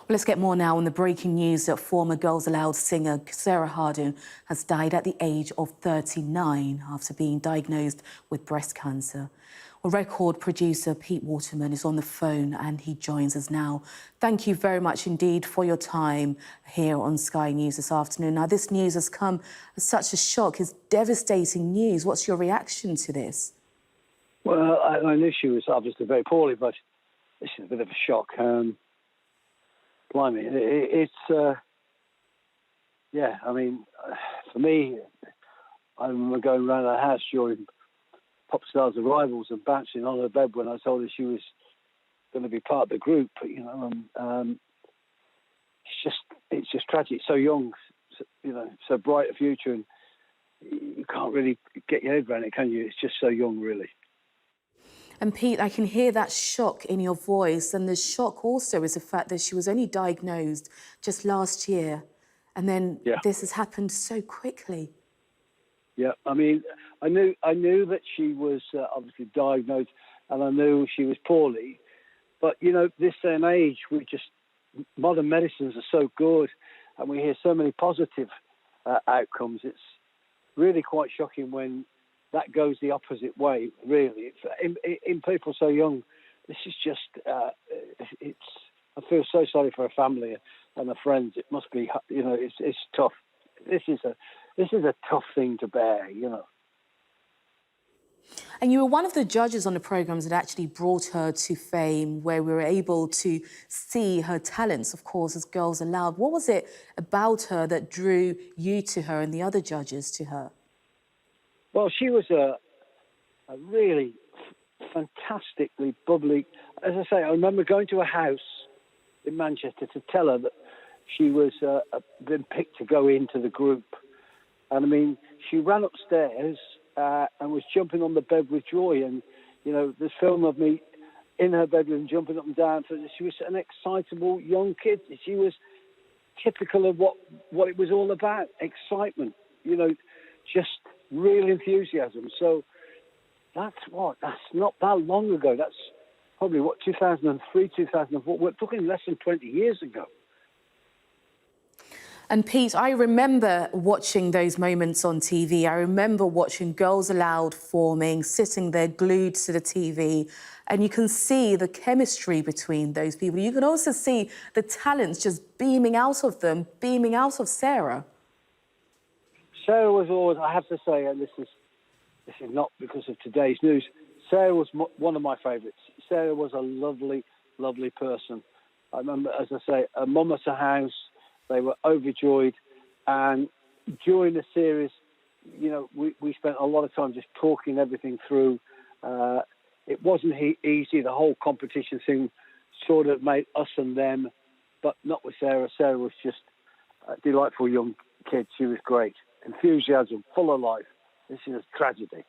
Well, let's get more now on the breaking news that former Girls Aloud singer Sarah Hardin has died at the age of 39 after being diagnosed with breast cancer. Well, record producer Pete Waterman is on the phone and he joins us now. Thank you very much indeed for your time here on Sky News this afternoon. Now, this news has come as such a shock. It's devastating news. What's your reaction to this? Well, I knew she was obviously very poorly, but this is a bit of a shock. Blimey, yeah, I mean, for me, I remember going around our house during Popstars' arrivals and bouncing on her bed when I told her she was going to be part of the group, you know, and it's just tragic. So young, you know, so bright a future, and you can't really get your head around it, can you? It's just so young, really. And Pete, I can hear that shock in your voice, and the shock also is the fact that she was only diagnosed just last year, and then this has happened so quickly. Yeah, I mean, I knew that she was obviously diagnosed, and I knew she was poorly, but you know, this day and age, modern medicines are so good, and we hear so many positive outcomes. It's really quite shocking when that goes the opposite way, really. In people so young, this is just, I feel so sorry for her family and her friends. It must be, you know, it's tough. This is a tough thing to bear, you know. And you were one of the judges on the programmes that actually brought her to fame, where we were able to see her talents, of course, as Girls Aloud. What was it about her that drew you to her and the other judges to her? Well, she was a really fantastically bubbly. As I say, I remember going to a house in Manchester to tell her that she was been picked to go into the group. And I mean, she ran upstairs and was jumping on the bed with joy. And, you know, there's film of me in her bedroom jumping up and down. So she was an excitable young kid. She was typical of what it was all about, excitement, you know, just real enthusiasm. So that's not that long ago. That's probably 2003, 2004. We're talking less than 20 years ago. And Pete, I remember watching those moments on TV. I remember watching Girls Aloud forming, sitting there glued to the TV, and you can see the chemistry between those people. You can also see the talents just beaming out of them, beaming out of Sarah. Sarah was always, I have to say, and this is not because of today's news, Sarah was one of my favourites. Sarah was a lovely, lovely person. I remember, as I say, her mum at her house, they were overjoyed. And during the series, you know, we spent a lot of time just talking everything through. It wasn't easy. The whole competition thing sort of made us and them, but not with Sarah. Sarah was just a delightful young kid. She was great. Enthusiasm, full of life. This is a tragedy.